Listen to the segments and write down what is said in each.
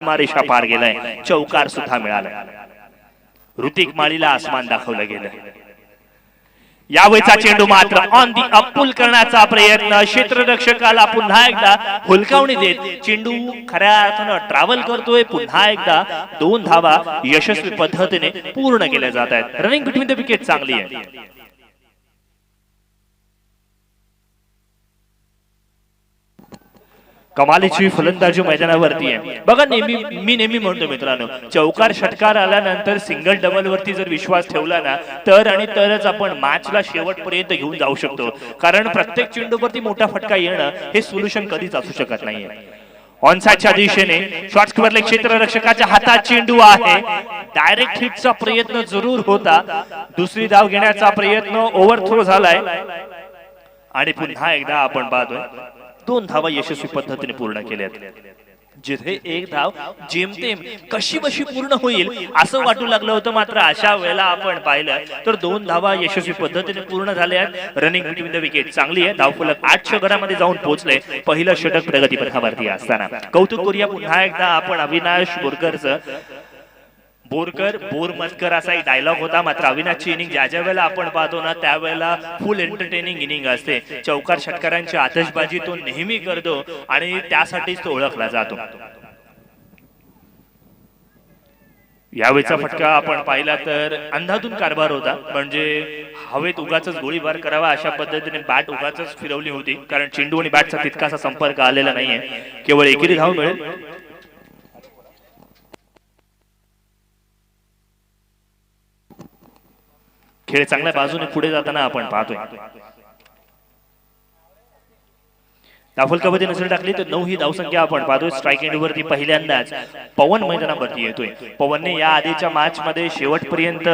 सीमारेषा पार गेलाय, चौकार सुद्धा मिळाला। ऋतिक माळीला आसमान दाखवलं गेलं। यावेळचा चेंडू मात्र ऑन दी अपपुल करण्याचा प्रयत्न, क्षेत्ररक्षकाला पुन्हा एकदा हुलकावणी देत चेंडू खऱ्या अर्थानं ट्रॅव्हल करतोय। पुन्हा एकदा 2 धावा यशस्वी पद्धतीने पूर्ण केल्या जात आहेत। रनिंग बिटवीन द विकेट चांगली आहे। कमालीची फलंदाजी मैदानावरती आहे बघा। मी नेहमी म्हणतो मित्रांनो, चौकार षटकार आल्यानंतर सिंगल डबल वरती जर विश्वास ठेवला ना तर आणि तरच आपण मॅचला शेवटपर्यंत घेऊन जाऊ शकतो। कारण प्रत्येक चेंडूवरती मोठा फटका येणं हे सोल्युशन कधीच असू शकत नाहीये। ऑनसाइडच्या दिशेने शॉर्ट स्क्वेअरले क्षेत्ररक्षकाच्या हातात चेंडू आहे। डायरेक्ट हिटचा प्रयत्न जरूर होता, दुसरी धाव घेण्याचा प्रयत्न ओव्हरथ्रो झालाय आणि पुन्हा एकदा आपण पाहतोय 2 धावा यशस्वी पद्धतीने पूर्ण केल्यात। जिथे 1 धाव जेमतेम कशी बशी पूर्ण होईल असं वाटू लागलं होतं, मात्र अशा वेळेला आपण पाहिलं तर 2 धावा यशस्वी पद्धतीने पूर्ण झाल्या आहेत। रनिंग बिटवीन द विकेट चांगली आहे। धावफलक 8 षटकामध्ये जाऊन पोहोचले। पहिलं षटक प्रगतीपथावरती असताना कौतुक करूया पुन्हा एकदा आपण अविनाश बोरकरचं। बोरकर बोर मस्कर असा एक डायलॉग होता, मात्र अविनाशची इनिंग ज्या ज्या वेळेला आपण पाहतो ना त्यावेळेला फुल एंटरटेनिंग इनिंग असते। चौकार षटकारांची आतषबाजी तो नेहमी करतो आणि त्यासाठीच तो ओळखला जातो। यावेळेचा फटका आपण पाहिला तर अंधाधुंद कारभार होता, म्हणजे हवेत उगाचच गोळीबार करावा अशा पद्धतीने बॅट उगाचच फिरवली होती, कारण चेंडू आणि बॅटचा तितकासा संपर्क आलेला नाहीये। केवळ एकेरी धाव मिळेल। खेळ चांगल्या बाजूने पुढे जाताना आपण पाहतोय। धावफलकामध्ये नजर टाकली तर 9 ही धावसंख्या आपण पाहतोय। स्ट्राइक एंड वरती पहिल्यांदाच पवन मैदानावरती येतोय। पवनने या आधीच्या मॅच मध्ये शेवटपर्यंत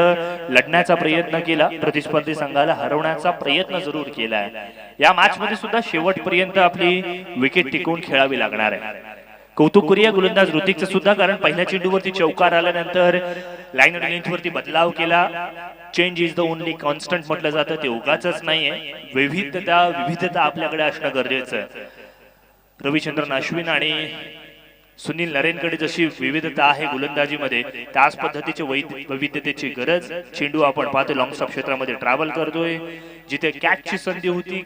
लढण्याचा प्रयत्न केला, प्रतिस्पर्धी संघाला हरवण्याचा प्रयत्न जरूर केला। या मॅच मध्ये सुद्धा शेवटपर्यंत आपली विकेट टिकवून खेळावी लागणार आहे। कौतुक करूया गोलंदाज ऋतिकचं सुद्धा, कारण पहिल्या चेंडूवरती चौकार आल्यानंतर लाईन लेंथ वरती बदलाव केला। Change is the only constant म्हटलं जातं, ते उगाचच नाहीये। विविधता आपल्याकडे असणं गरजेचं आहे। रविचंद्रन अश्विन आणि सुनील नरेनकडे जशी विविधता आहे गोलंदाजीमध्ये, त्याच पद्धतीचे वैविध्यतेची गरज। चेंडू आपण पाहतो लॉंग स्टॉप क्षेत्रामध्ये ट्रॅव्हल करतोय, जिथे कॅचची संधी होती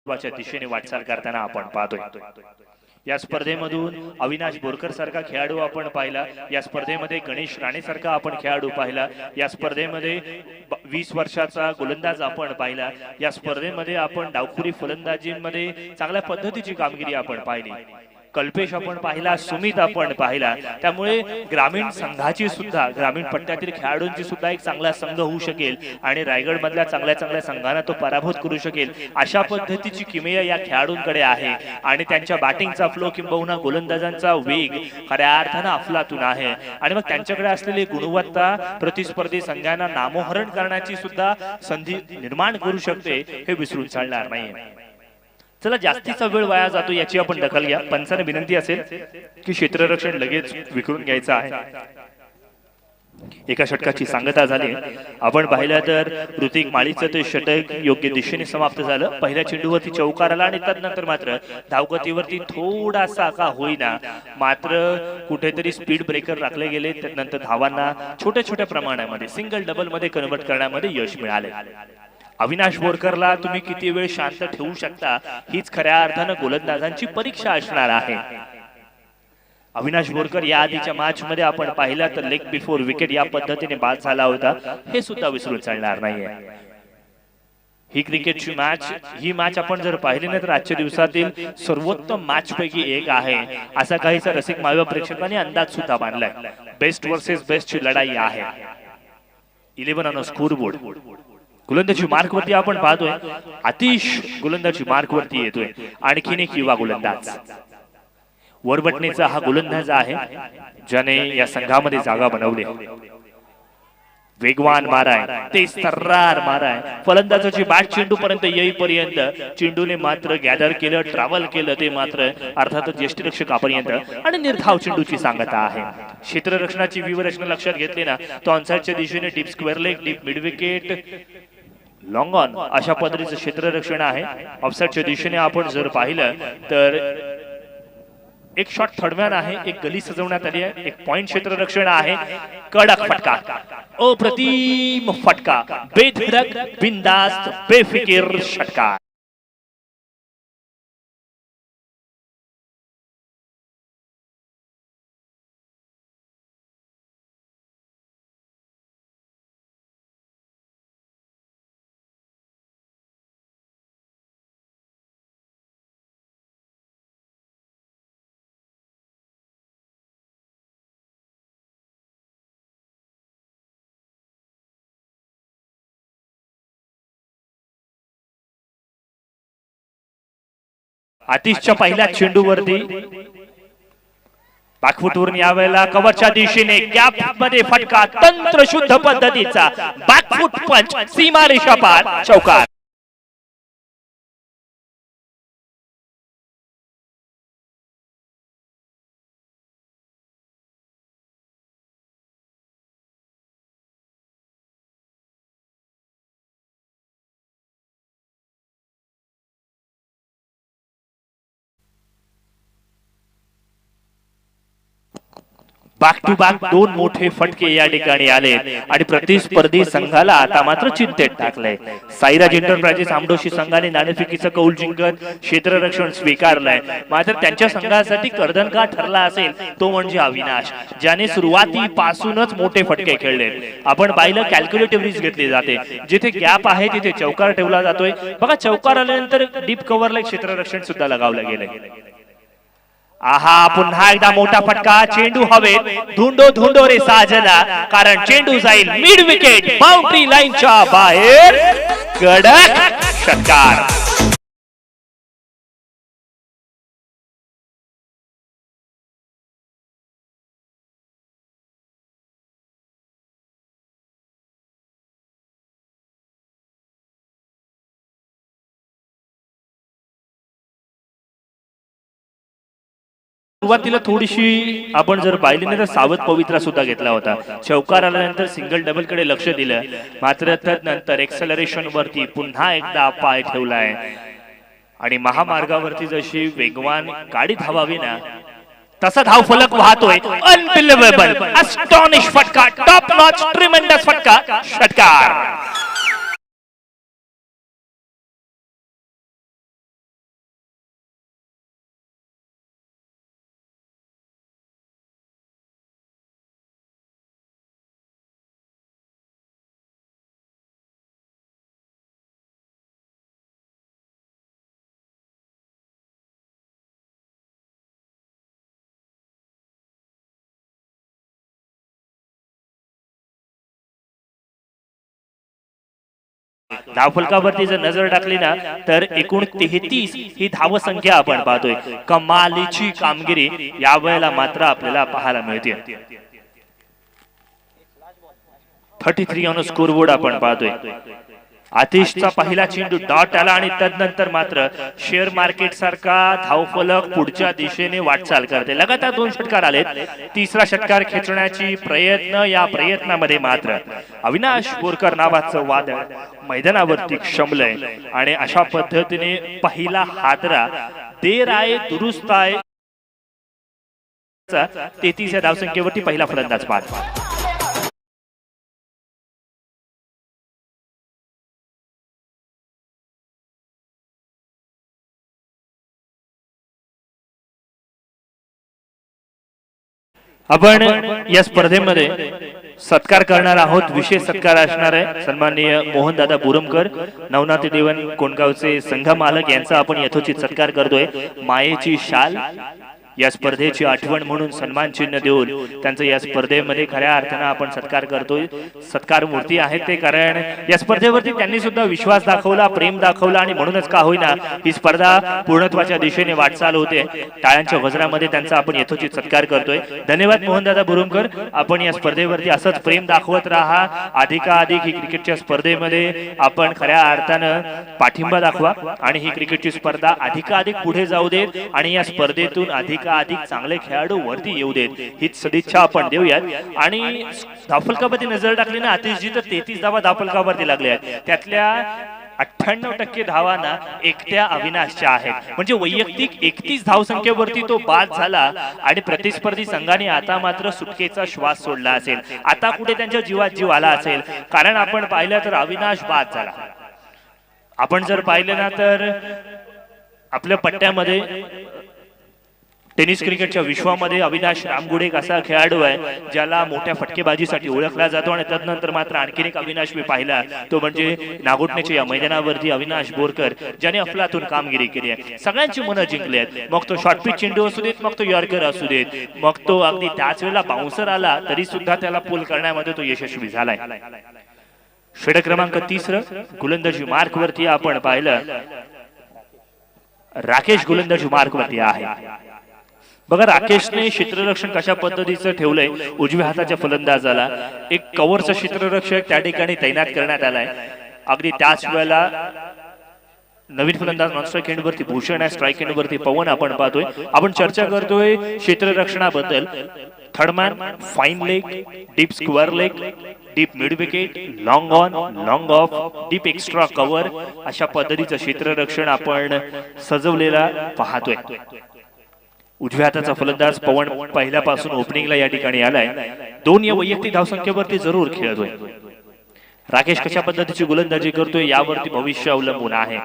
दिशेने वाटचाल करताना आपण पाहतोय। या स्पर्धेमधून अविनाश बोरकर सारखा खेळाडू आपण पाहिला, या स्पर्धेमध्ये गणेश राणे सारखा आपण खेळाडू पाहिला, या स्पर्धेमध्ये 20 वर्षाचा गोलंदाज आपण पाहिला, या स्पर्धेमध्ये आपण डावखुरी फलंदाजीमध्ये चांगल्या पद्धतीची कामगिरी आपण पाहिली। कल्पेश आपण पाहिला, सुमित आपण पाहिला। त्यामुळे ग्रामीण संघाची सुद्धा, ग्रामीण पट्ट्यातील खेळाडूंची सुद्धा एक चांगला संघ होऊ शकेल आणि रायगड मधल्या चांगल्या संघांना तो पराभूत करू शकेल, अशा पद्धतीची किमया या खेळाडूंकडे आहे। आणि त्यांच्या बॅटिंगचा फ्लो किंबहुना गोलंदाजांचा वेग खऱ्या अर्थानं अफलातून आहे। आणि मग त्यांच्याकडे असलेली गुणवत्ता प्रतिस्पर्धी संघांना नामोहरण करण्याची सुद्धा संधी निर्माण करू शकते, हे विसरून चालणार नाही। चला, जास्तीचा वेळ वाया जातो याची आपण दखल घ्या। पंचाने विनंती असेल की क्षेत्ररक्षण लगेच विखरून घ्यायचं आहे। एका षटकाची सांगता झाली. आपण पाहिलं तर ऋतिक माळीचं ते षटक योग्य दिशेने समाप्त झालं. पहिल्या चेंडूवरती चौकार आला आणि त्यानंतर मात्र धावगतीवरती थोडासा का होईना मात्र कुठेतरी स्पीड ब्रेकर राखले गेले. त्यानंतर धावांना छोट्या छोट्या प्रमाणामध्ये सिंगल डबल मध्ये कन्वर्ट करण्यामध्ये यश मिळाले. अविनाश बोरकरला तुम्ही किती वेळ शांत ठेवू शकता हीच खऱ्या अर्थानं गोलंदाजांची परीक्षा असणार आहे. अविनाश बोरकर या आधीच्या मॅच मध्ये आपण पाहिला तर लेग बिफोर विकेट या पद्धतीने बाद झाला होता. हे सुद्धा विसरून चालणार नाहीये. ही क्रिकेटची मॅच ही मॅच आपण जर पाहिली ना तर आजच्या दिवसातील सर्वोत्तम मॅच पैकी एक आहे असा काहीसा रसिक मायवा प्रेक्षकांनी अंदाज सुद्धा बांधलाय. बेस्ट वर्सेस बेस्ट ची लढाई आहे. 11 ऑन स्कोर बोर्ड. गोलंदाजी मार्क वरती आपण पाहतोय आतिश गोलंदाजी मार्क वरती येतोय. आणखीन एक युवा गोलंदाज वरबटणीचा हा गोलंदाज आहे ज्याने या संघामध्ये जागा बनवली. वेगवान माराय ते सर्रार माराय फलंदाजाची बॅट चेंडू पर्यंत येईपर्यंत चेंडूने मात्र गॅदर केलं ट्रॅव्हल केलं ते मात्र अर्थातच यष्टिरक्षकापर्यंत आणि निर्धाव चेंडूची सांगता आहे. क्षेत्ररक्षणाची व्यूहरचना लक्षात घेतली ना तो ऑनसाइडच्या दिशेने deep square leg deep mid wicket long on अशा पद्धतीचं क्षेत्ररक्षण आहे. ऑफसाइडच्या दिशेने आपण जर पाहिलं तर एक शॉट थर्डमॅन आहे. एक गली सजवण्यात आली आहे. एक पॉइंट क्षेत्ररक्षण आहे. कडक फटका अप्रतिम फटका बेधडक बिंदास्त बेफिकीर षटकार. आतिशच्या पहिल्या चेंडूवरती बॅकफुटवरून यावेळेला कव्हरच्या दिशेने गॅप मध्ये फटका तंत्रशुद्ध पद्धतीचा बॅकफुट पंच सीमारेषा पार चौकार. बॅक टू बॅक दोन मोठे फटके या ठिकाणी आले आणि प्रतिस्पर्धी संघाला आता मात्र चिंतेत टाकलंय. साईराज एंटरप्राइजेस आमडोशी संघाने नाणेफेकीचं कौल जिंकत क्षेत्ररक्षण स्वीकारलंय. मात्र त्यांच्या संघासाठी कर्दनका ठरला असेल तो म्हणजे अविनाश ज्याने सुरुवातीपासूनच मोठे फटके खेळले. आपण पाहिलं कॅल्क्युलेटिव्ह रिस्क घेतली जाते. जिथे गॅप आहे तिथे चौकार ठेवला जातोय. बघा चौकार आल्यानंतर डीप कव्हरला क्षेत्ररक्षण सुद्धा लगावलं गेलंय. आहा पुन्हा एकदा मोठा फटका चेंडू हवेत धुंडो धुंडो रे साजना कारण चेंडू जाईल मिड विकेट बाउंड्री लाईनच्या बाहेर. कडक षटकार. सुरुवातीला थोडीशी आपण जर पाहिली नाही तर सावध पवित्रा सुद्धा घेतला होता. चौकार आल्यानंतर सिंगल डबल कडे लक्ष दिलं. मात्र त्यानंतर एक्सेलरेशन वरती पुन्हा एकदा पाय ठेवलाय आणि महामार्गावरती जशी वेगवान गाडी धावावी ना तसा धाव फलक वाहतोय. अनबिलिव्हेबल अस्टॉनिश फटका टॉप नॉच ट्रिमेंडस फटका षटकार. धावफलकावरती जर नजर टाकली ना तर एकूण 33 ही धावसंख्या आपण पाहतोय. कमालीची कामगिरी यावेळेला मात्र आपल्याला पाहायला मिळते. 33 ऑन स्कोरबोर्ड आपण पाहतोय. आतिशचा पहिला चेंडू डॉट आला आणि तदनंतर मात्र शेअर मार्केट सारखा धावफलक पुढच्या दिशेने वाटचाल करते. लगातार 2 षटकार आलेत. तिसरा षटकार खेचण्याची प्रयत्न, या प्रयत्नामध्ये मात्र अविनाश बोरकर नावाचं वादळ मैदानावरती क्षमलंय आणि अशा पद्धतीने पहिला हादरा देर आहे दुरुस्त आहे. 33 या धावसंख्येवरती पहिला फलंदाज बाद. आपण या स्पर्धेमध्ये सत्कार करणार आहोत. विशेष सत्कार असणार आहे. सन्माननीय मोहनदादा बुरमकर, नवनाथ देवन कोणगावचे संघ मालक यांचा आपण यथोचित सत्कार करतोय. मायेची शाल या स्पर्धेची आठवण म्हणून सन्मान चिन्ह देऊन त्यांचं या स्पर्धेमध्ये खऱ्या अर्थानं आपण सत्कार करतोय. सत्कार मूर्ती आहेत ते, कारण या स्पर्धेवरती त्यांनी सुद्धा विश्वास दाखवला, प्रेम दाखवला आणि म्हणूनच का होईना ही स्पर्धा पूर्णत्वाच्या दिशेने वाटचाल होते. टाळ्यांच्या गजरामध्ये त्यांचा आपण यथोचित सत्कार करतोय. धन्यवाद मोहनदादा बुरुमकर. आपण या स्पर्धेवरती असंच प्रेम दाखवत राहा. अधिकाधिक ही क्रिकेटच्या स्पर्धेमध्ये आपण खऱ्या अर्थानं पाठिंबा दाखवा आणि ही क्रिकेटची स्पर्धा अधिकाधिक पुढे जाऊ देत आणि या स्पर्धेतून अधिक चांगले खेळाडू वरती येऊ देत, हीच सदिच्छा आपण देऊयात. आणि धावफलकावरती नजर टाकली ना आतिशजी, तर 33 धावा धावफलकावरती लागल्या आहेत. त्यातल्या 98% धावांना एकट्या अविनाशच्या आहेत. म्हणजे वैयक्तिक 31 धावसंख्येवरती तो बाद झाला आणि प्रतिस्पर्धी संघाने आता मात्र सुटकेचा श्वास सोडला असेल. आता कुठे त्यांच्या जीवात जीव आला असेल, कारण आपण पाहिलं तर अविनाश बाद झाला. आपण जर पाहिलं ना तर आपल्या पट्ट्यामध्ये टेनिस क्रिकेटच्या विश्वामध्ये अविनाश रामगुडे एक असा खेळाडू आहे ज्याला मोठ्या फटकेबाजीसाठी ओळखला जातो. आणि त्यानंतर मात्र आणखीन एक अविनाश मी पाहिला, तो म्हणजे नागोठण्याच्या या मैदानावरती अविनाश बोरकर, ज्याने अफलातून कामगिरी केली आहे. सगळ्यांची मनं जिंकली आहेत. मग तो शॉर्टपिच चेंडू असू देत, मग तो यॉर्कर असू देत, मग तो अगदी त्याच वेळेला बाउन्सर आला तरी सुद्धा त्याला पूल करण्यामध्ये तो यशस्वी झालाय. षटक क्रमांक 3 गोलंदाजी मार्क वरती आपण पाहिलं राकेश गोलंदाजी मार्क वरती आहे. बघा राकेशने क्षेत्ररक्षण कशा पद्धतीचं ठेवलंय. उजव्या हाताच्या फलंदाजाला एक कव्हरचा क्षेत्ररक्षक त्या ठिकाणी तैनात करण्यात आलाय. अगदी त्याच वेळेला नवीन फलंदाज नॉन स्ट्राईक एंडवरती भूषण आहे, स्ट्राईक एंडवरती पवन आपण पाहतोय. आपण चर्चा करतोय क्षेत्ररक्षणाबद्दल. Third man, fine leg, deep square leg, deep mid wicket, long on, long off, deep extra cover, अशा पद्धतीचं क्षेत्ररक्षण आपण सजवलेला पाहतोय. उजव्या हाताचा फलंदाज पवन पहिल्यापासून ओपनिंगला या ठिकाणी आलाय. 2 या वैयक्तिक धावसंख्येवरती जरूर खेळतोय. राकेश कशा पद्धतीची गोलंदाजी करतोय यावरती भविष्य अवलंबून आहे.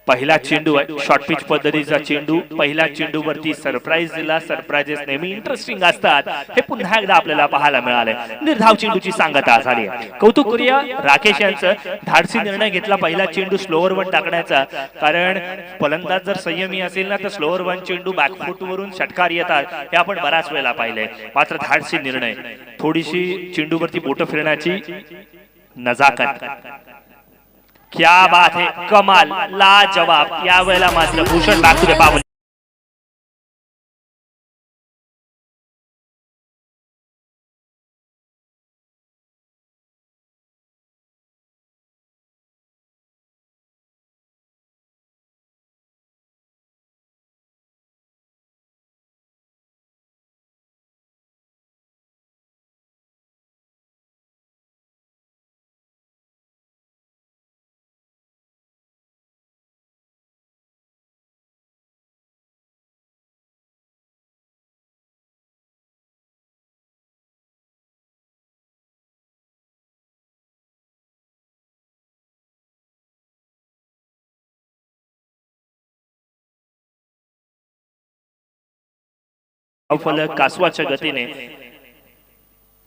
पहिला चेंडू आहे, शॉर्ट पिच पद्धतीचा चेंडू. पहिल्या चेंडूवरती सरप्राईज दिला. सरप्राइजेस नेहमी इंटरेस्टिंग असतात, हे पुन्हा एकदा आपल्याला पाहायला मिळाले. निर्धाव चेंडूची सांगता झाली. कौतुक करूया राकेश यांचं. धाडसी निर्णय घेतला पहिला चेंडू स्लोअर वन टाकण्याचा, कारण फलंदाज जर संयमी असेल ना तर स्लोअर वन चेंडू बॅकफूट वरून षटकार येतात, हे आपण बराच वेळेला पाहिले. मात्र धाडसी निर्णय, थोडीशी चेंडूवरती बोटं फिरण्याची नजाकत. क्या बात है, कमाल, लाजवाब. या वेळेला मात्र भूषण बाकुरे पावन फलक कासवाच्या गतीने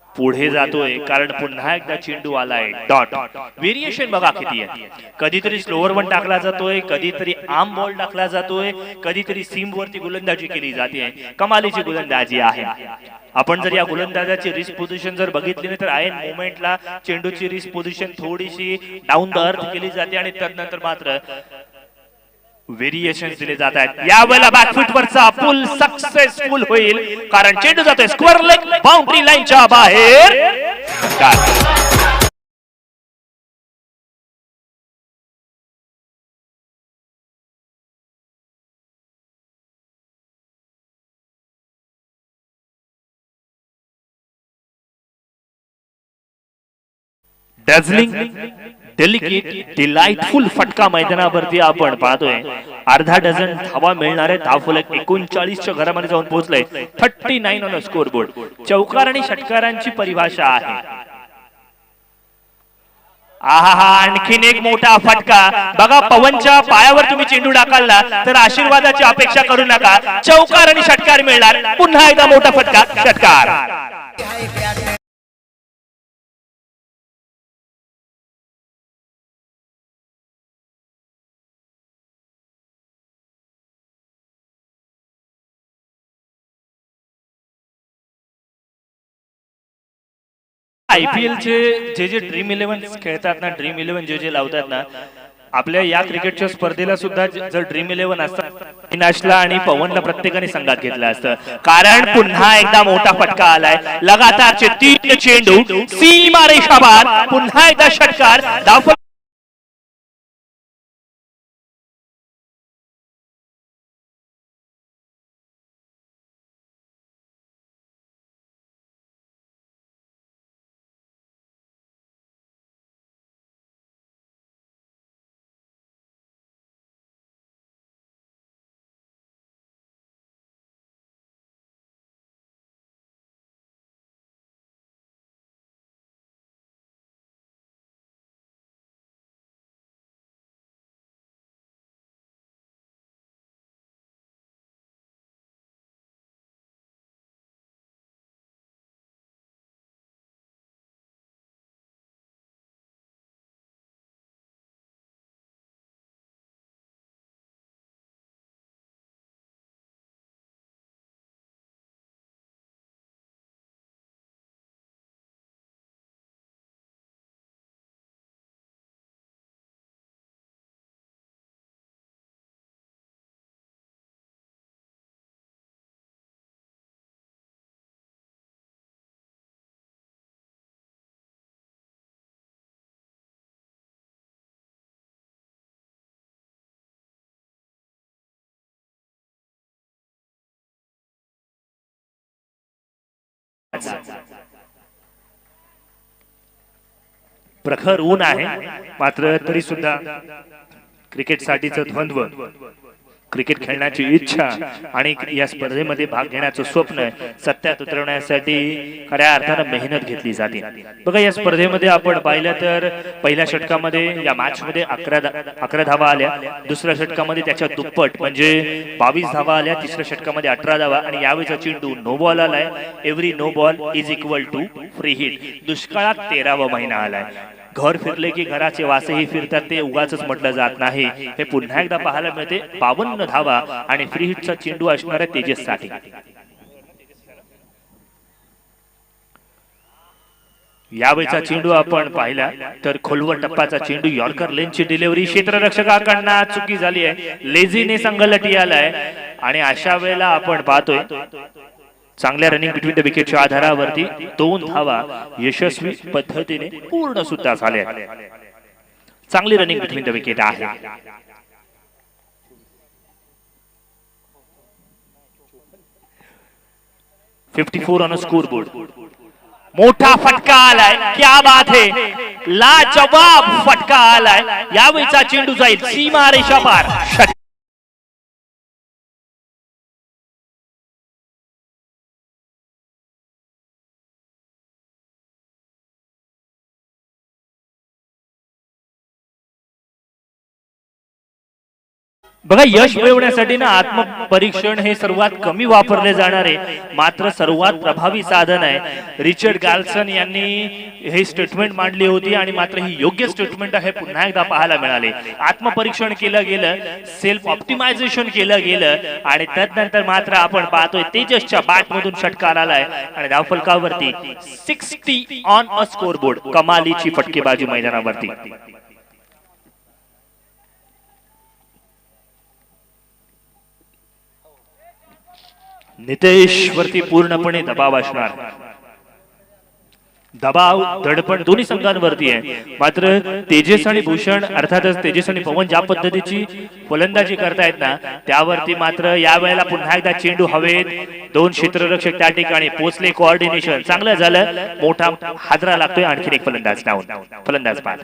पुढे जातोय, कारण पुन्हा एकदा चेंडू आलाय डॉट. व्हेरिएशन बघा किती आहे. कधीतरी स्लोअर वन टाकला जातोय, कधीतरी आर्म बॉल टाकला जातोय, कधीतरी सीम वरती गोलंदाजी केली जाते. कमालीची गोलंदाजी आहे. आपण जर या गोलंदाजाची रिस्क पोझिशन जर बघितली नाही तर आयन मोमेंटला चेंडूची रिस्क पोझिशन थोडीशी डाऊन द अर्थ केली जाते आणि त्यानंतर मात्र व्हेरिएशन दिले जात आहेत. यावेळेला बॅकफूट वरचा पुल सक्सेसफुल होईल, कारण चेंडू जातोय स्क्वेअर लेग बाउंड्री लाईनच्या बाहेर. डॅझलिंग डेलिकेट डिलाइटफुल फटका मैदानावरती आपण पाहतोय. अर्धा डझन धावा मिळणारे धावफलक 39च्या घरामध्ये जाऊन पोहोचले. 39 ऑन स्कोर बोर्ड. चौकार आणि षटकारांची परिभाषा आहे. आहा, आणखीन एक मोठा फटका बघा. पवनच्या पायावर तुम्ही चेंडू टाकला तर आशीर्वादाची अपेक्षा करू नका. चौकार आणि षटकार मिळणार. पुन्हा एकदा मोठा फटका, षटकार. IPL चे जे ड्रीम 11 खेळतात ना, ड्रीम 11 जे लावतात ना, आपल्या या क्रिकेटच्या स्पर्धेला सुद्धा जर ड्रीम 11 असतात, अविनाशला आणि पवनला प्रत्येकाने संघात घेतलं असतं. कारण पुन्हा एकदा मोठा फटका आलाय. लगातारचे 3 चेंडू सीमा रेषापार. पुन्हा एकदा षटकार. धावफलक प्रखर ऊन आहे, मात्र तरी सुद्धा क्रिकेट साठीचं द्वंद्व, क्रिकेट खेळण्याची इच्छा आणि या स्पर्धेमध्ये भाग घेण्याचं स्वप्न सत्यात उतरवण्यासाठी खऱ्या अर्थानं मेहनत घेतली जाते. बघा, या स्पर्धेमध्ये आपण पाहिलं तर पहिल्या षटकामध्ये या मॅच मध्ये 11 धावा आल्या. दुसऱ्या षटकामध्ये त्याच्या दुप्पट म्हणजे 22 धावा आल्या. तिसऱ्या षटकामध्ये 18 धावा आणि यावेळीचा चेंडू नो बॉल आलाय. Every no ball is equal to free hit. दुष्काळात 13वा महिना आलाय. घर फिरले की घराचे वासेही फिरतात, ते उगाच म्हटलं जात नाही. हे पुन्हा एकदा पाहायला मिळते. 52 धावा आणि फ्री हिटचा चेंडू असणाऱ्या तेजससाठी. यावेळीचा चेंडू आपण पाहिला तर खोलवर टप्पाचा चेंडू. यॉर्कर लेनची डिलिव्हरी क्षेत्ररक्षकाकडनं चुकी झाली आहे. लेझीने संघलटी आलाय आणि अशा वेळेला आपण पाहतोय चांगल्या रनिंग बिटवीन द विकेटच्या आधारावरती 2 धावा यशस्वी पद्धतीने पूर्ण सुद्धा झाल्या. चांगली रनिंग बिटवीन द विकेट आहे. $54 ऑन स्कोर बोर्ड. मोठा फटका आलाय. क्या बात है, लाजवाब फटका आलाय. यावेळीचा चेंडू जाईल सीमा रेषा पार. बघा, यश मिळवण्यासाठी ना आत्मपरीक्षण हे सर्वात कमी वापरले जाणारे मात्र सर्वात प्रभावी साधन आहे. रिचर्ड गार्सन यांनी हे स्टेटमेंट मांडली होती आणि मात्र ही योग्य स्टेटमेंट आहे. पुन्हा एकदा पाहायला मिळाले. आत्मपरीक्षण केलं गेलं, सेल्फ ऑप्टिमायझेशन केलं गेलं आणि त्यानंतर मात्र आपण पाहतोय तेजसच्या बॅट मधून षटकार आलाय आणि धावफलकावरती 60 ऑन अ स्कोर बोर्ड. कमालीची फटकेबाजी मैदानावरती. नितेश वरती पूर्णपणे दबाव असणार. दबाव धडपड दोन्ही संघांवरती आहे. मात्र तेजस आणि भूषण अर्थातच तेजस आणि पवन ज्या पद्धतीची फलंदाजी करतायत ना त्यावरती मात्र या वेळेला पुन्हा एकदा चेंडू हवेत. दोन क्षेत्ररक्षक त्या ठिकाणी पोचले. कोऑर्डिनेशन चांगलं झालं. मोठा हादरा लागतोय. आणखी एक फलंदाज डाऊन. फलंदाज बाद.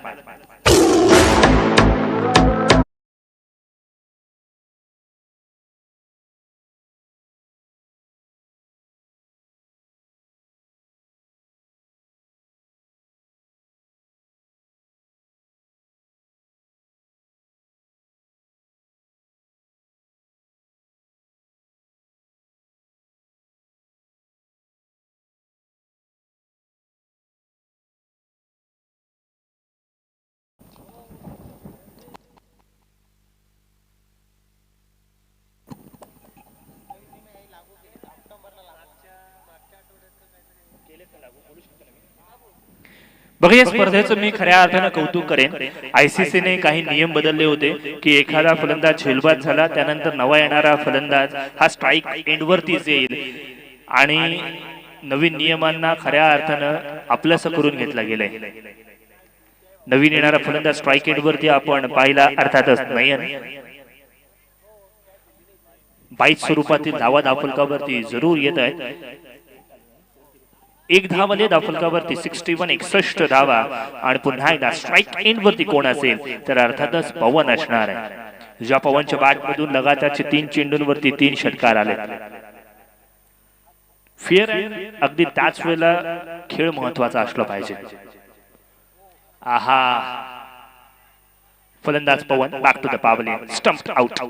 बघा या स्पर्धेचं मी खऱ्या अर्थानं कौतुक करेन. आयसीसीने काही नियम बदलले होते की एखादा फलंदाज झेलबाद झाला त्यानंतर नवा येणारा फलंदाज हा स्ट्राईक एंडवरतीच येईल आणि नवीन नियमांना खऱ्या अर्थानं आपलंसं करून घेतलं गेलंय. नवीन येणारा फलंदाज स्ट्राईक एंडवरती आपण पाहिला अर्थातच नाही. 22 स्वरूपातील धावा धावफलकावरती जरूर येत आहेत. एक धावाले धावफलकावरती 61 धावा आणि पुन्हा एकदा स्ट्राईक एंड वरती कोण असेल तर अर्थातच पवन असणार आहे. ज्या पवनच्या बॅट मधून लगातारचे 3 चेंडूंवरती 3 षटकार आले. फेअर आहे. अगदी त्याच वेळेला खेळ महत्वाचा असला पाहिजे. आहा फलंदाज पवन बॅक टू द पावले. Stump out.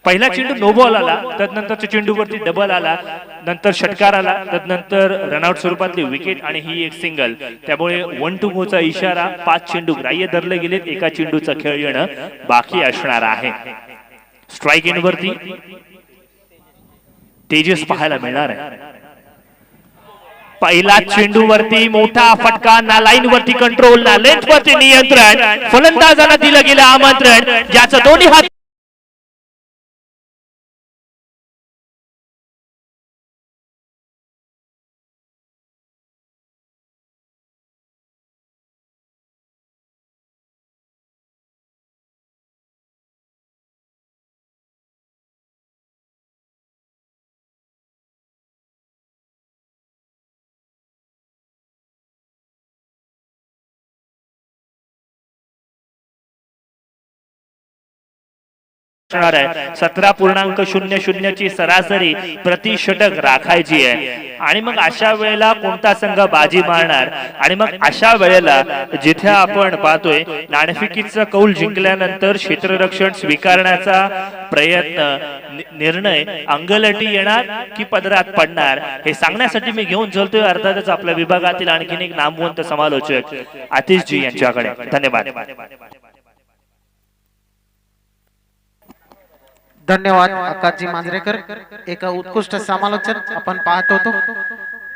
पहिला चेंडू नो बॉल आला. तदनंतरच्या चेंडूवरती डबल आला. नंतर षटकार आला. तदनंतर रनआउट स्वरूपातली विकेट आणि ही एक सिंगल. त्यामुळे 1 to go चा इशारा. 5 चेंडू ग्राह्य धरले गेलेत. एका चेंडूचा खेळ येणं बाकी असणार आहे. स्ट्राईक एंड वरती तेजस पाहायला मिळणार आहे. पहिला चेंडू वरती मोठा फटका. ना लाईन वरती कंट्रोल ना लेंथ वरती नियंत्रण. फलंदाजांना दिलं गेलं आमंत्रण ज्याचं दोन्ही हात आहे. 17.00 ची सरासरी प्रति षटक राखायची आहे. आणि मग अशा वेळेला कोणता संघ बाजी मारणार. आणि मग अशा वेळेला जिथे आपण पाहतोय नाणेफेकीचा कौल जिंकल्यानंतर क्षेत्ररक्षण स्वीकारण्याचा प्रयत्न निर्णय अंगलटी येणार की पदरात पडणार हे सांगण्यासाठी मी घेऊन चलतोय अर्थातच आपल्या विभागातील आणखीन एक नामवंत समालोचक आतिशजी यांच्याकडे. धन्यवाद. धन्यवाद आकाशजी मांजरेकर. एक उत्कृष्ट समालोचन आपण पाहत होतो.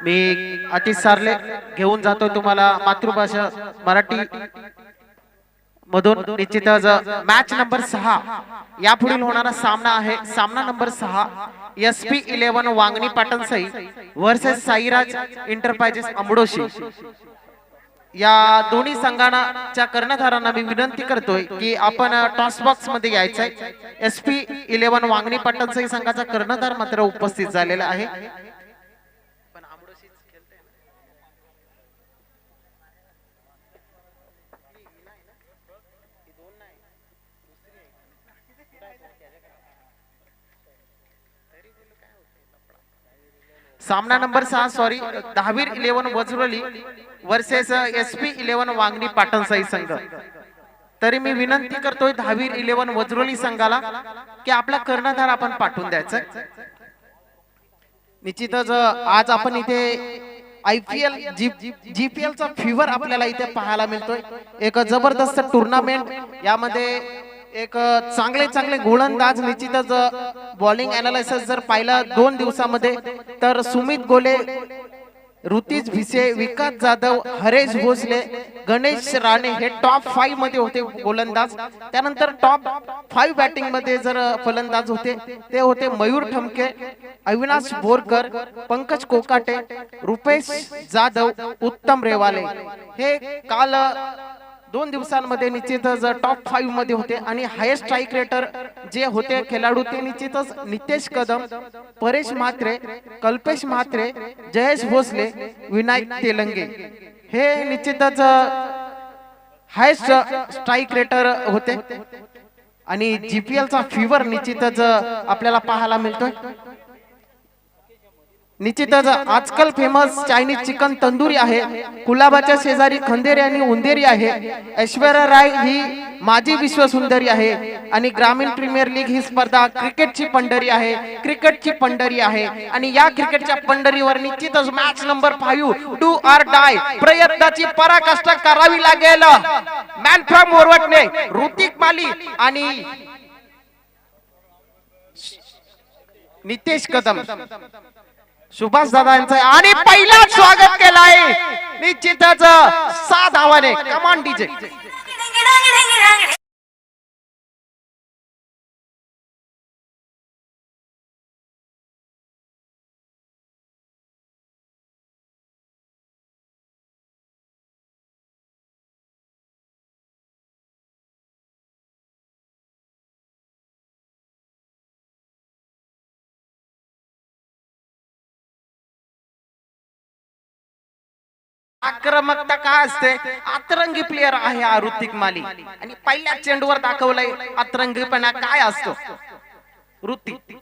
मी आतिश सार्ले घेऊन जातोय तुम्हाला मातृभाषा मराठी मधून. निश्चितच मॅच नंबर 6 यापुढील होणारा सामना आहे. सामना number 6 SP11 Wangani Patansai versus Sairaj enterprises Ambadoshi. या दोन्ही संघांच्या कर्णधारांना मी विनंती करतोय की आपण टॉस बॉक्स मध्ये यायचंय. SP11 वांगणी पाटणसई संघाचा कर्णधार मात्र उपस्थित झालेला आहे. सामना number 6 sorry Dahavir 11 Vajroli versus SP 11 Wangani Patansai संघ. तरी मी विनंती करतोय दहावीर 11 वज्रोली संघाला की आपला कर्णधार आपण पाठवून द्यायचा. निश्चितच आज आपण इथे IPL GPL चा फीवर आपल्याला इथे पाहायला मिळतोय. एक जबरदस्त टुर्नामेंट, यामध्ये एक चांगले गोलंदाज, निश्चितच बॉलिंग अनालिसिस जर पाहिलं 2 दिवसामध्ये तर सुमित गोले, ऋतिज भिसे, विकास जाधव, हरेश भोसले, गणेश राणे हे टॉप 5 मध्ये होते गोलंदाज. त्यानंतर टॉप 5 बॅटिंग मध्ये जर फलंदाज होते ते होते मयूर ठमके, अविनाश बोरकर, पंकज कोकाटे, रुपेश जाधव, उत्तम रेवाले. हे काल 2 दिवसांमध्ये निश्चितच टॉप 5 मध्ये होते. आणि हायेस्ट स्ट्राईक रेटर जे होते खेळाडू ते निश्चितच नितेश कदम, परेश म्हात्रे, कल्पेश म्हात्रे, जयेश भोसले, विनायक तेलंगे हे निश्चितच हायेस्ट स्ट्राईक रेटर होते. आणि GPL चा फीवर निश्चितच आपल्याला पाहायला मिळतोय. निश्चितच आजकाल फेमस चायनीज चिकन तंदुरी आहे, कुलाबाच्या शेजारी खंदेरी आणि उंदेरी आहे, ऐश्वर्या राय ही माजी विश्व सुंदरी आहे. आणि ग्रामीण प्रीमियर लीग ही स्पर्धा क्रिकेटची पंढरी आहे, क्रिकेटची पंढरी आहे. आणि या क्रिकेटच्या पंढरीवर निश्चितच match number 5 do or die प्रयत्नाची पराकाष्ठा करावी लागेल. मॅन फ्रॉम मोरवटने ऋतिक माली आणि नितेश कदम, सुभाष दादा यांचं आणि पहिला स्वागत केलाय निश्चितच 6 धावाने. कमान डीजे. आक्रमकता काय असते, अतरंगी प्लेयर आहे हा ऋतिक माली. आणि पहिल्या चेंडूवर दाखवलंय अतरंगीपणा काय असतो ऋतिक.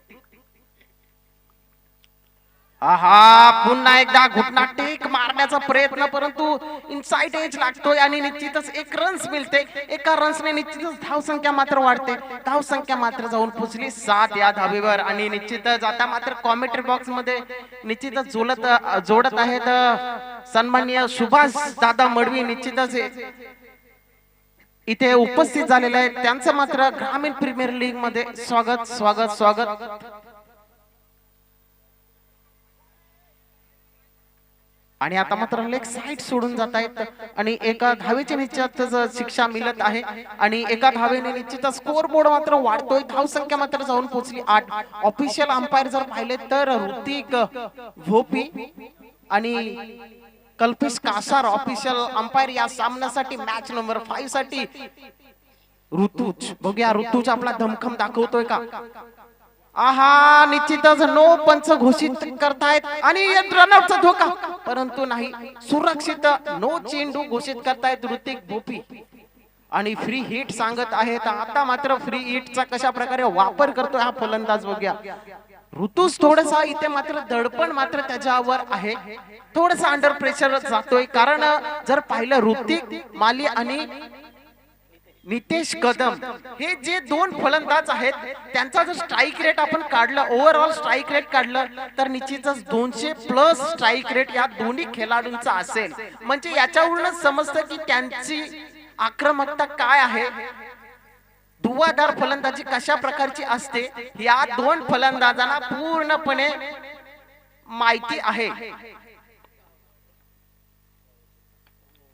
आहा, पुन्हा एकदा घुटना टेक मारण्याचा प्रयत्न, परंतु इनसाइड एज लागतोय आणि निश्चितच 1 रन्स मिळते. एका रन्सने निश्चितच धाव संख्या मात्र वाढते. धाव संख्या मात्र जाऊन पोहोचली 7 या धावेवर. आणि निश्चितच आता मात्र कॉमेंट्री बॉक्स मध्ये निश्चितच जोडत आहेत सन्माननीय सुभाष दादा मडवी. निश्चितच इथे उपस्थित झालेले आहेत, त्यांचं मात्र ग्रामीण प्रीमियर लीग मध्ये स्वागत स्वागत स्वागत. आणि आता मात्र लेग साइड सोडून जात आहेत आणि एका धावेची निश्चितच शिक्षा मिळत आहे. आणि एका धावेने निश्चितच स्कोर बोर्ड मात्र वाढतोय. धाव संख्या मात्र जाऊन पोहोचली 8. ऑफिशियल अंपायर जर पाहिले तर ऋतिक भोपी आणि कल्पेश कासार ऑफिशियल अंपायर या सामन्यासाठी मॅच नंबर 5 साठी. ऋतुज बघूया, ऋतुज आपला धमखम दाखवतोय का. आहा, निश्चितच नो पंच घोषित करतायत आणि रनआउटचा धोका, परंतु नाही, सुरक्षित नो चेंडू घोषित करतायत ऋतिक भोपी. आणि फ्री हिट सांगत आहेत. आता मात्र फ्री हिटचा कशा प्रकारे वापर करतोय हा फलंदाज बघूया. ऋतुज थोडासा इथे मात्र दडपण मात्र त्याच्यावर आहे, थोडासा अंडर प्रेशर जातोय. कारण जर पाहिलं ऋतिक माली आणि नितेश कदम हे जे 2 फलंदाज आहेत त्यांचा जर स्ट्राईक रेट आपण काढलं, ओव्हरऑल स्ट्राईक रेट काढलं तर निश्चितच 200+ स्ट्राईक रेट या दोन्ही खेळाडूंचा असेल. म्हणजे याच्यावरूनच समजतं की त्यांची आक्रमकता काय आहे, धुवाधार फलंदाजी कशा प्रकारची असते या 2 फलंदाजांना पूर्णपणे माहिती आहे.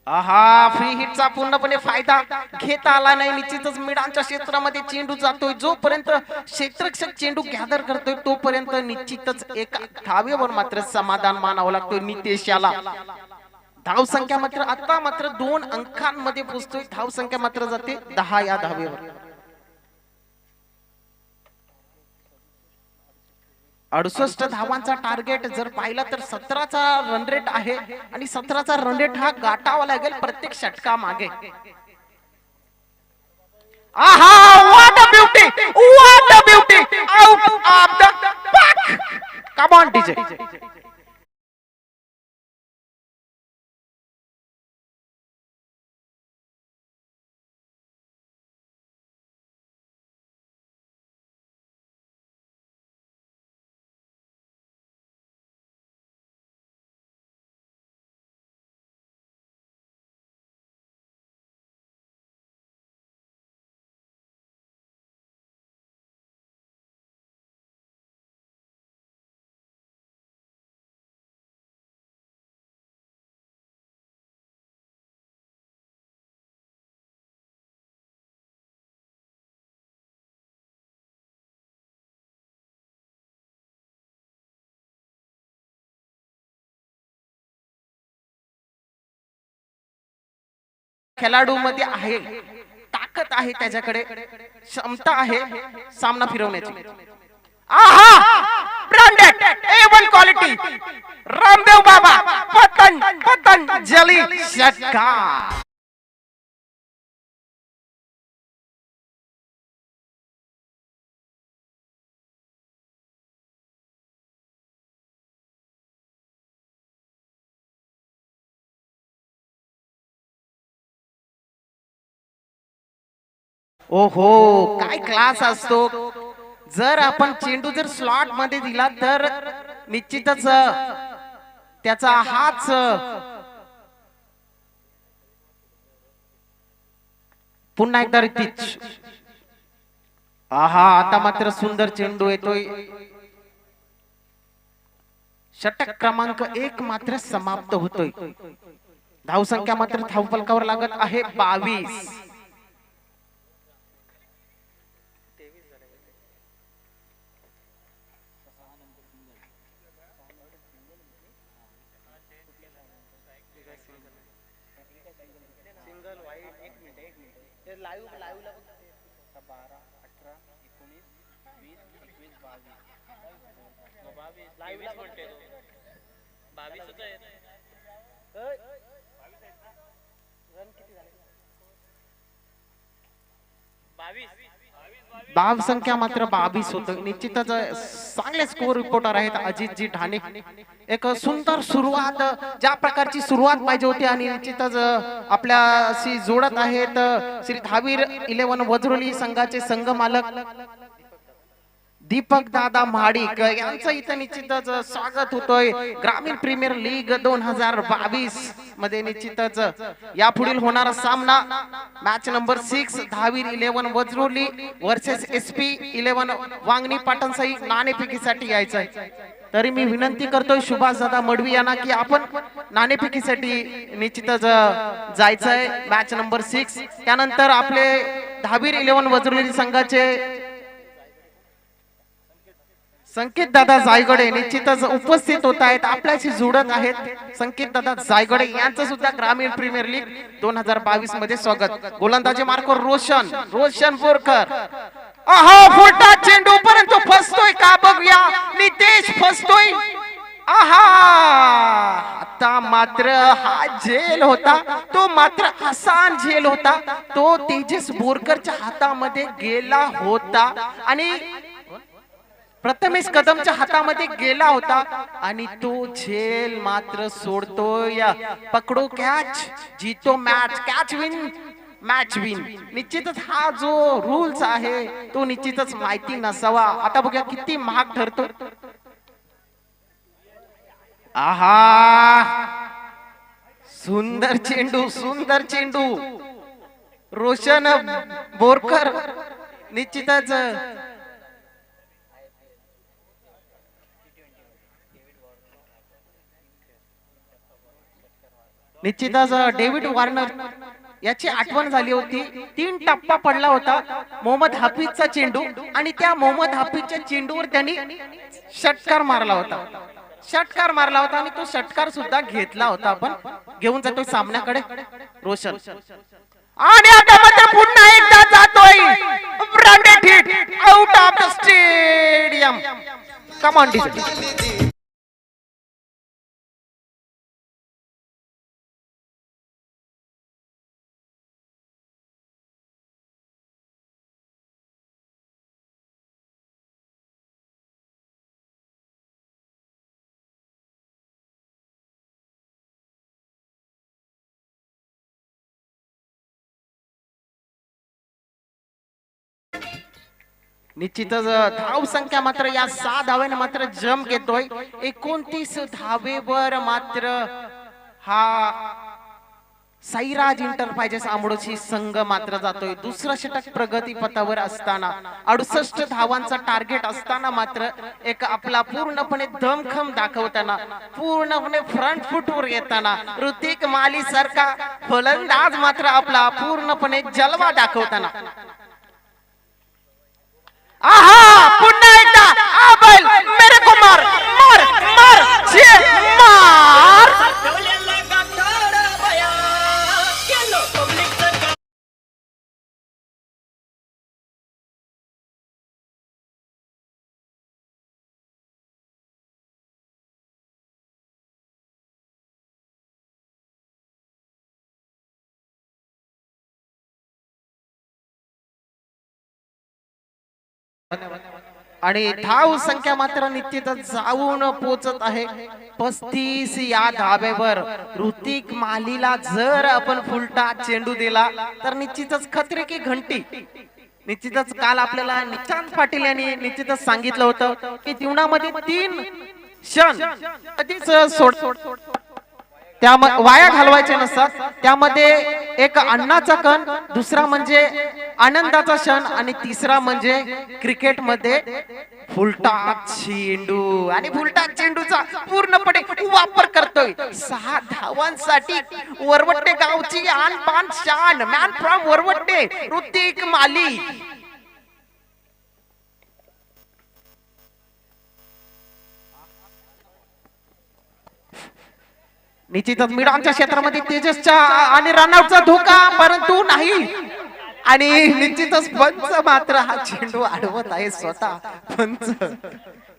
आहा, फ्री हिटचा पूर्णपणे फायदा घेता आला नाही. निश्चितच मिडांच्या क्षेत्रामध्ये चेंडू जातोय, जोपर्यंत क्षेत्ररक्षक चेंडू गॅदर करतोय तोपर्यंत निश्चितच एका धावेवर मात्र समाधान मानावं लागतोय नितेश याला. धाव संख्या मात्र आता मात्र 2 अंकांमध्ये पोहोचतोय. धाव संख्या मात्र जाते 10 या धावेवर. 68 धावांचा टार्गेट जर पाहिला तर 17चा रन रेट आहे आणि 17चा रन रेट हा गाठावा लागेल प्रत्येक षटका मागे. आहा, what a beauty, what a beauty, out of the park. Come on DJ. खेळाडू मध्ये आहे, ताकद आहे त्याच्याकडे, क्षमता आहे सामना फिरवण्याची. आहा, branded A1 quality Ramdev Baba Patanjali षटकार. ओहो, काय क्लास असतो. जर आपण चेंडू जर स्लॉट मध्ये दिला तर निश्चितच त्याचा हाच पुन्हा एकदा रितीच. आहा, आता मात्र सुंदर चेंडू येतोय. षटक क्रमांक 1 मात्र समाप्त होतोय. धावसंख्या मात्र धावफलकावर लागत आहे 22. धाव संख्या मात्र 22 होत. निश्चितच चांगले स्कोर रिपोर्टर आहेत अजितजी ठाणे. एक सुंदर सुरुवात, ज्या प्रकारची सुरुवात पाहिजे होती आणि निश्चितच आपल्याशी जोडत आहेत श्री धावीर 11 वज्रोली संघाचे संघ मालक दीपक दादा महाडिक यांचं इथं निश्चितच स्वागत होतोय. ग्रामीण प्रीमियर लीग 2022 मध्ये निश्चितच यापुढील होणारा सामना match number 6 Dhavir 11 Vajroli versus SP 11 Wangani Patansai नाणेफेकीसाठी यायचं आहे. तरी मी विनंती करतोय सुभाष दादा मडवी यांना की आपण नाणेफेकीसाठी निश्चितच जायचंय मॅच नंबर 6. त्यानंतर आपले धावीर 11 वज्रोली संघाचे संकेत दादा जायगडे निश्चितच उपस्थित होत आहेत, आपल्याशी जोडत आहेत. संकेत दादा जायगडे यांचं सुद्धा ग्रामीण प्रीमियर लीग 2022 मध्ये स्वागत. गोलंदाजी मार्कवर रोशन बोरकर. आहा, फुलटा चेंडू परंतु फसतोय का बघूया. नितेश फसतोय. आहा, आता मात्र हा झेल होता, तो मात्र आसान झेल होता, तो तेजस बोरकरच्या हातामध्ये गेला होता आणि प्रथमेश कदमच्या हातामध्ये गेला होता आणि तो झेल मात्र सोडतोय. पकडो कॅच, जीतो match, catch win match win. निश्चितच हा जो रूल्स आहे तो निश्चितच माहिती नसावा. आता बघूया किती महाग ठरतो. आहा, सुंदर चेंडू, सुंदर चेंडू. रोशन बोरकर निश्चितच निश्चितच डेव्हिड वॉर्नर याची आठवण झाली होती. 3 टप्पा पडला होता मोहम्मद हाफिजचा चेंडू आणि त्या मोहम्मद हाफिजच्या चेंडूवर त्यांनी षटकार मारला होता. आणि तो षटकार सुद्धा घेतला होता. आपण घेऊन जातोय सामन्याकडे रोशन. आणि आता मात्र पुन्हा एकदा जातोय branded hit out of the stadium. Come on DJ. निश्चितच धाव संख्या मात्र या 6 धावेने मात्र जम घेतोय. 29 धावेवर मात्र हा साईराज इंटरप्राइजेस आंबोडची संघ मात्र जातोय. दुसरं षटक प्रगती पथावर असताना 68 धावांचा टार्गेट असताना मात्र एक आपला पूर्णपणे दमखम दाखवताना, पूर्णपणे फ्रंट फुटवर येताना ऋतिक माली सारखा फलंदाज मात्र आपला पूर्णपणे जलवा दाखवताना. आहा, पुन्हा एकदा आबल मेरे को मार मार मार मार. आणि धाव संख्या मात्र निश्चितच जाऊन पोहोचत आहे 35 या धाब्यावर. ऋतिक मालीला जर आपण फुलटा चेंडू दिला तर निश्चितच खतरे की घंटी. निश्चितच काल आपल्याला निशांत पाटील यांनी निश्चितच सांगितलं होतं की जीवनामध्ये 3 क्षण कधीच त्या वाया घालवायचे नसतात. त्यामध्ये एक अन्नाचा कण, दुसरा म्हणजे आनंदाचा क्षण आणि तिसरा म्हणजे क्रिकेट मध्ये फुलटा चेंडू. आणि फुलटा चेंडूचा पूर्णपणे वापर करतोय 6 धावांसाठी वरवट्टे गावची आन पान शान. मॅन फ्रॉम वरवट्टे ऋतिक माली. निश्चितच मिडांच्या क्षेत्रामध्ये तेजसच्या आणि रनआउटचा धोका, परंतु नाही. आणि निश्चितच पंच मात्र हा चेंडू अडवत आहे स्वतः. पंच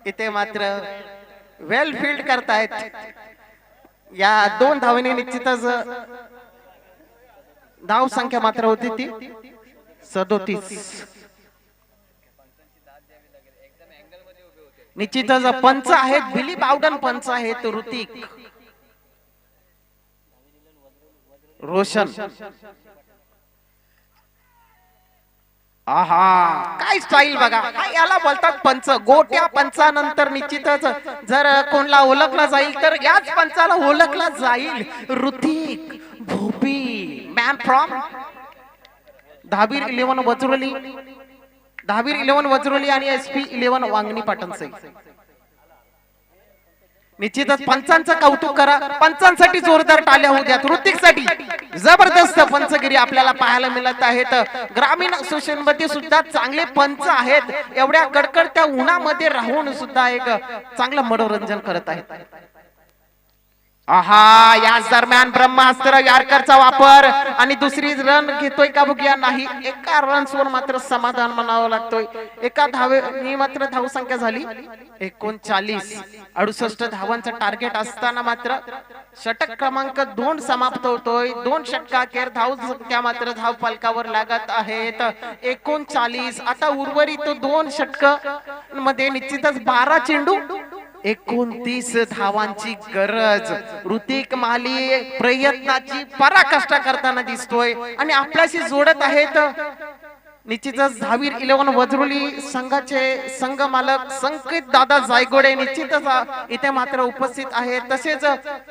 इथे मात्र वेल फील्ड करतायत. या 2 धावेने निश्चितच धाव संख्या मात्र होती ती 37. निश्चितच पंच आहेत बिली बावडन, पंच आहेत ऋतिक रोशन. आहा काय स्टाईल बघा. याला बोलतात पंच. गोट्या पंचानंतर निश्चितच जर कोणला ओळखला जाईल तर याच पंचाला ओळखला जाईल. Hrithik Bhopi, man from Dhabir 11 Vajroli. धाबीर 11 वज्रोली आणि SP 11 वांगणी पाटणसई. निश्चितच पंचांचं कौतुक करा. पंचांसाठी जोरदार टाळ्या होऊ द्या. ऋतिकसाठी जबरदस्त पंचगिरी आपल्याला पाहायला मिळत आहेत. ग्रामीण असोसिएशन मध्ये सुद्धा चांगले पंच आहेत. एवढ्या कडकडत्या उन्हामध्ये राहून सुद्धा एक चांगलं मनोरंजन करत आहेत. आहा याच दरम्यान ब्रह्मास्त्र यारकरचा वापर आणि दुसरी रन घेतोय का बघूया. नाही, एका रन्सवर मात्र समाधान म्हणावं लागतोय. एका धावेनी मात्र धाव संख्या झाली 39. 68 धावांचं टार्गेट असताना मात्र षटक क्रमांक 2 समाप्त होतोय. 2 षटकाखेर धाव संख्या मात्र धाव फलकावर लागत आहेत 39. आता उर्वरित 2 षटक मध्ये निश्चितच 12 चेंडू 29 धावांची गरज. ऋतिक माली प्रयत्नाची पराकाष्ठ करताना दिसतोय आणि आपल्याशी जोडत आहेत निश्चितच धाबीर 11 वज्रोली संघाचे संघ मालक संकेत दादा जायगोडे निश्चितच इथे मात्र उपस्थित आहेत. तसेच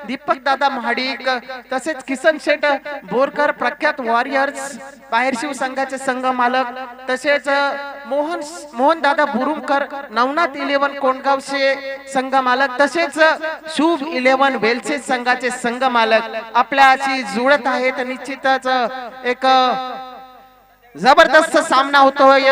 दीपक दादा महाडिक, तसेच किसन शेठ बोरकर प्रख्यात वॉरियर्स बाहेरशिव संघाचे संघ मालक, तसेच मोहन दादा बुरुमकर नवनाथ 11 कोंडगावचे संघ मालक, तसेच शुभ 11 वेलचे संघाचे संघ मालक आपल्याशी जुळत आहेत. निश्चितच एक जबरदस्त सामना होतोय.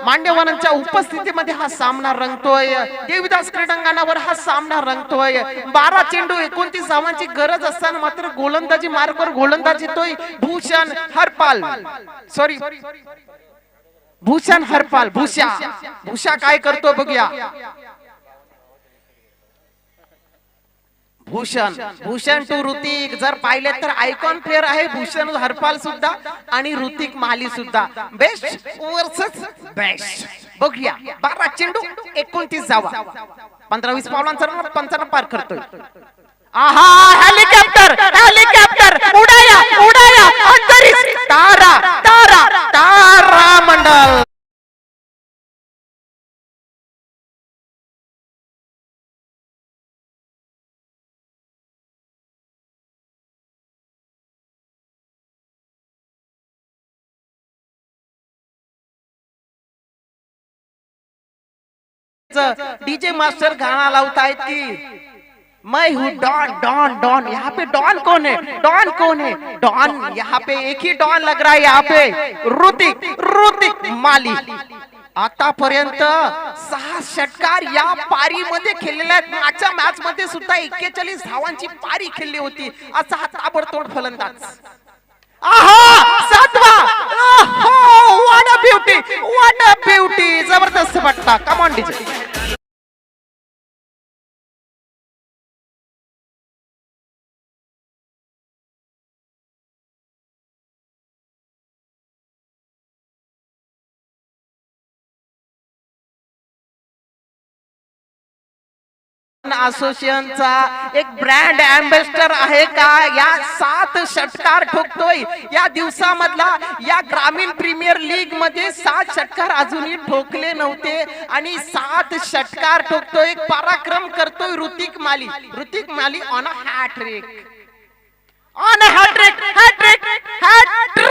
मान्यवरांच्या उपस्थितीमध्ये हा सामना रंगतोय. देवीदास क्रीडांगणावर हा सामना रंगतोय. 12 चेंडू 29 धावांची गरज असताना मात्र गोलंदाजी मार्गावर गोलंदाजी येतोय भूषण हरपाल. सॉरी, भूषण हरपाल. भूषा काय करतो बघूया. भूषण टू ऋतिक जर पाहिले तर आयकॉन प्लेयर आहे भूषण हरपाल सुद्धा आणि ऋतिक माली सुद्धा. Best versus best. बघूया 12 चेंडू 29 धावा 15-20 पावलांचा रन 55 पार करतोय. आहा हेलिकॉप्टर उडाया अंतरिक्ष तारा मंडल. डीजे मास्टर गाना लावता है कि मैं हूँ डॉन डॉन डॉन. यहाँ पे डॉन कौन है? डॉन यहाँ पे एक ही डॉन लग रहा है. यहाँ पे ऋतिक माली आतापर्यंत 6 षटकार या पारीमध्ये खेळलेल्या आहेत. मागच्या मॅच मध्ये सुद्धा 41 धावांची पारी खेळली होती. असा हा ताबडतोड फलंदाज. आहा 7वा. व्हाट अ ब्युटी जबरदस्त फटका. Come on DJ. असोसिएशनचा एक ब्रँड अँबॅसेडर आहे का? या 7 षटकार ठोकतोय या दिवसामधला. या ग्रामीण प्रीमियर लीग मध्ये 7 षटकार अजूनही ठोकले नव्हते आणि 7 षटकार ठोकतोय. पराक्रम करतोय Hrithik Mali. Hrithik Mali on a hattrick, on a hattrick, hattrick, hattrick.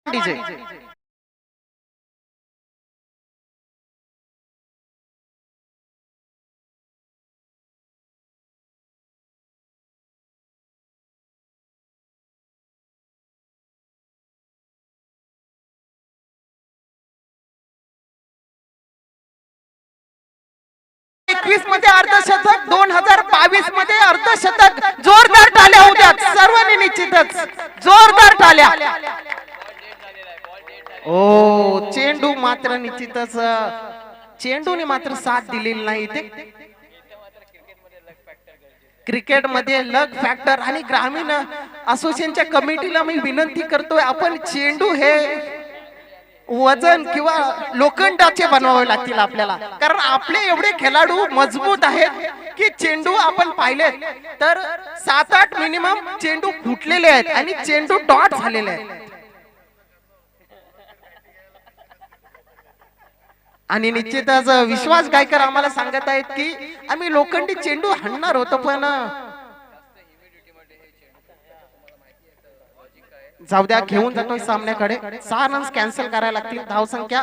DJ 21 मध्ये अर्धशतक, 2022 मध्ये अर्धशतक. जोरदार टाळ्या होऊ द्या सर्वांनी. निश्चितच जोरदार टाळ्या. ओ चेंडू मात्र निश्चितच चेंडूने मात्र साथ दिलेली नाही इथे. क्रिकेट मध्ये लक फॅक्टर आणि ग्रामीण असोसिएशनच्या कमिटीला मी विनंती करतोय, आपण चेंडू हे वजन किंवा लोखंडाचे बनवावे लागतील आपल्याला. कारण आपले एवढे खेळाडू मजबूत आहेत की चेंडू आपण पाहिले तर 7-8 मिनिमम चेंडू फुटलेले आहेत आणि चेंडू डॉट झालेले आहेत. आणि निश्चितच विश्वास गायकर आम्हाला सांगत आहेत की आम्ही लोखंडी चेंडू हाणणार होतो, पण जाऊ द्या, घेऊन जातोय सामन्याकडे. 6 रन्स कॅन्सल करायला लागतील. धावसंख्या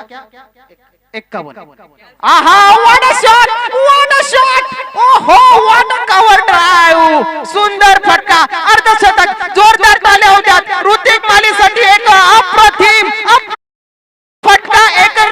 51. आहा, what a shot, what a shot. ओहो, व्हाट अ कव्हर ड्राइव्ह. सुंदर फटका, अर्धशतक. जोरदार टाळ्या होत्या ऋतिक मालीसाठी. एक अप्रतिम फटका, एक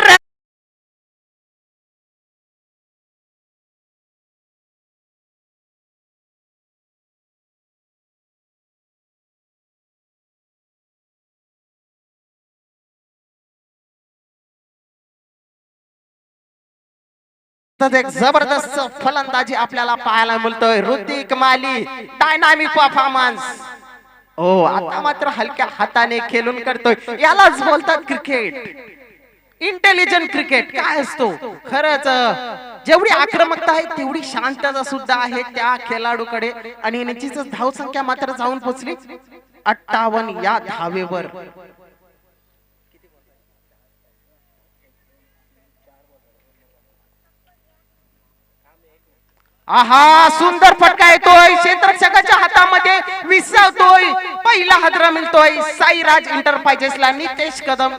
एक जबरदस्त फलंदाजी आपल्याला पाहायला मिळतोय. ऋतिक माली डायनामिक परफॉर्मन्स. ओ आता मात्र हलक्या हाताने खेळून करतोय. यालाच बोलतात क्रिकेट, इंटेलिजंट क्रिकेट. काय असतो खरंच, जेवढी आक्रमकता आहे तेवढी शांतता सुद्धा आहे त्या खेळाडूकडे. आणि निश्चितच धावसंख्या मात्र जाऊन पोहोचली 58 या धावेवर. आहा, सुंदर फटका येतोय, क्षेत्ररक्षकाच्या हातामध्ये विसावतोय. पहिला हादरा मिळतोय साईराज एंटरप्राइजेसला. नितेश कदम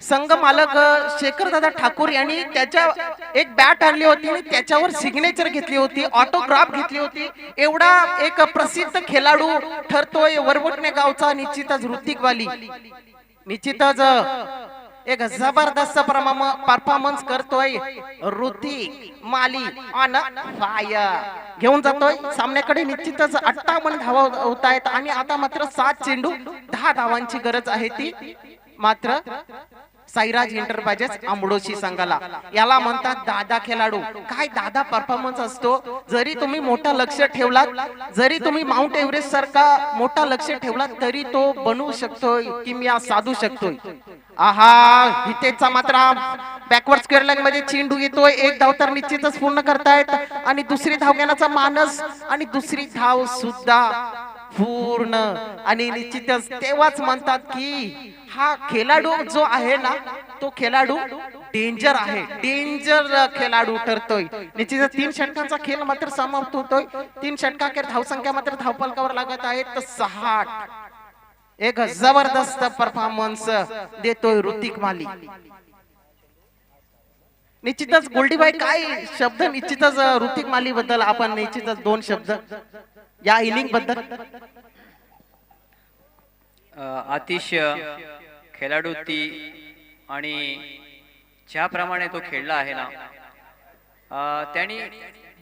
संघ मालक शेखर दादा ठाकूर यांनी त्याच्या एक बॅट आणली होती आणि त्याच्यावर सिग्नेचर घेतली होती, ऑटोग्राफ घेतली होती. एवढा एक प्रसिद्ध खेळाडू ठरतोय वरवटणे गावचा निश्चितच ऋतिक वाली. निश्चितच एक जबरदस्त परफॉर्मन्स करतोय ऋतिक माली ऑन फायर. घेऊन जातोय सामन्याकडे. निश्चितच 58 धावा होत आहेत आणि आता मात्र 7 चेंडू 10 धावांची गरज आहे. ती मात्र साईराज एंटरप्राइजेस आंबोशी संघाला. याला म्हणतात दादा खेळाडू. काय दादा परफॉर्मन्स असतो. जरी तुम्ही मोठा लक्ष ठेवलात, जरी तुम्ही माउंट एव्हरेस्ट सारखा मोठा लक्ष ठेवलात, तरी तो बनवू शकतोय, किमया साधू शकतोय. आहा, इथेचा मात्र बॅकवर्ड स्क्वेअर लाईन मध्ये चेंडू येतोय. एक धाव तर निश्चितच पूर्ण करतायत आणि दुसरी धाव घेण्याचा मानस आणि दुसरी धाव सुद्धा पूर्ण. आणि निश्चितच तेव्हाच म्हणतात की हा खेळाडू जो आहे ना, तो खेळाडू डेंजर आहे, डेंजर खेळाडू ठरतोय. निश्चितच 3 षटकांचा खेळ मात्र समाप्त होतोय. 3 षटकाखेर धावसंख्या मात्र धावफलकावर लागत आहे 60. एक जबरदस्त परफॉर्मन्स देतोय ऋतिक माली. निश्चितच गोल्डीबाई, काय शब्द निश्चितच ऋतिक माली बद्दल आपण निश्चितच 2 शब्द या इनिंग बद्दल. अतिशय खेळाडू ती आणि ज्याप्रमाणे तो खेळला आहे ना, त्यांनी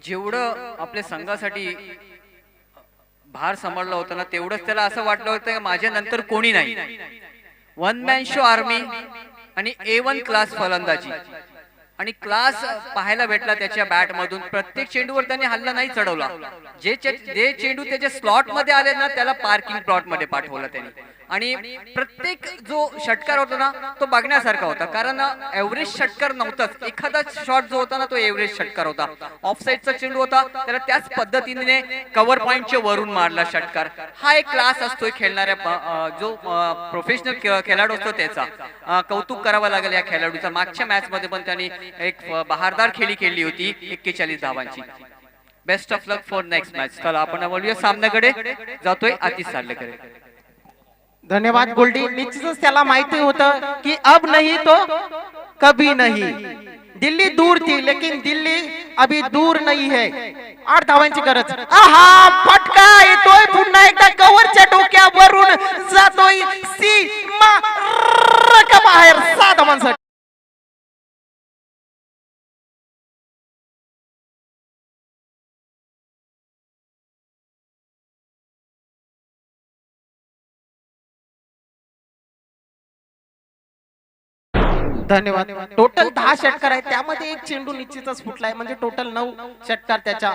जेवढं आपल्या संघासाठी भार सांभाळला होता ना तेवढंच त्याला असं वाटलं होतं की माझ्या नंतर कोणी नाही. वन मॅन शो आर्मी आणि A1 क्लास फलंदाजी आणि क्लास पाहायला भेटला त्याच्या बॅट मधून. प्रत्येक चेंडूवर त्याने हल्ला नाही चढवला. जे चेंडू त्याच्या स्लॉट मध्ये आले ना त्याला पार्किंग प्लॉट मध्ये पाठवला त्याने. आणि प्रत्येक जो षटकार होता ना तो बघण्यासारखा होता, कारण एव्हरेज षटकार नव्हताच. एखादा शॉट जो होता ना तो एव्हरेज षटकार होता. ऑफ साइडचा चेंडू होता, त्याला त्याच पद्धतीने कव्हर पॉइंटच्या वरून मारला षटकार. हा एक क्लास असतोय खेळणाऱ्या जो प्रोफेशनल खेळाडू असतो त्याचा. कौतुक करावं लागेल या खेळाडूचा. मागच्या मॅच मध्ये पण त्यांनी एक बहारदार खेळी खेळली होती 41 धावांची. Best of luck for next match. चला आपण बोलूया सामन्याकडे. जातोय आतिश सार्लेकडे. धन्यवाद गोल्डी. निश्चितच त्याला माहिती होतं की अब नहीं तो कभी नहीं. दिल्ली दूर थी लेकिन दिल्ली अभी दूर नहीं है. 8 धावांची गरज. आहा, फटका येतोय पुन्हा एकदा कव्हरच्या डोक्यावरून जातोय सीमा बाहेर. 6 धावांसाठी. धन्यवाद. टोटल 10 षटकार आहेत, त्यामध्ये एक चेंडू निश्चितच फुटलाय, म्हणजे टोटल 9 षटकार त्याच्या.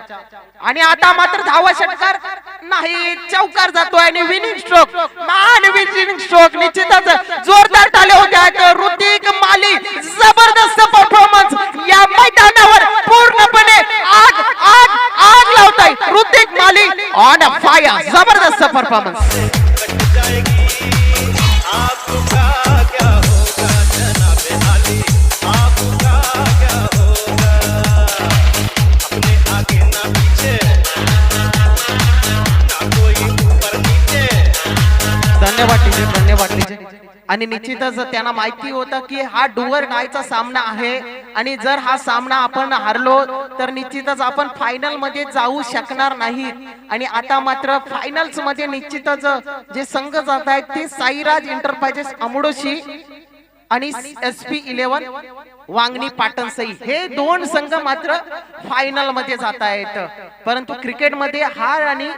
आणि आता मात्र 10वा षटकार नाही, चौकार जातोय आणि विनिंग स्ट्रोक. आणि विनिंग स्ट्रोक निश्चितच जोरदार टाळ्या होत्या. ऋतिक माली जबरदस्त परफॉर्मन्स या मैदानावर पूर्णपणे आग आग आग लावताय. Hrithik Mali on fire. जबरदस्त परफॉर्मन्स. धन्यवाद टीचर, धन्यवाद टीचर. आणि निश्चितच त्यांना माहिती होतं की हा डुअर डायचा सामना आहे आणि जर हा सामना आपण हारलो तर निश्चितच आपण फायनल मध्ये जाऊ शकणार नाही. आणि आता मात्र फायनल्स मध्ये निश्चितच जे संघ जात आहेत ते साईराज एंटरप्राइजेस अमडोशी आणि SP11 वांगणी पाटणसई, हे 2 संघ मात्र फायनल मध्ये जात आहेत. परंतु क्रिकेट मध्ये हार आणि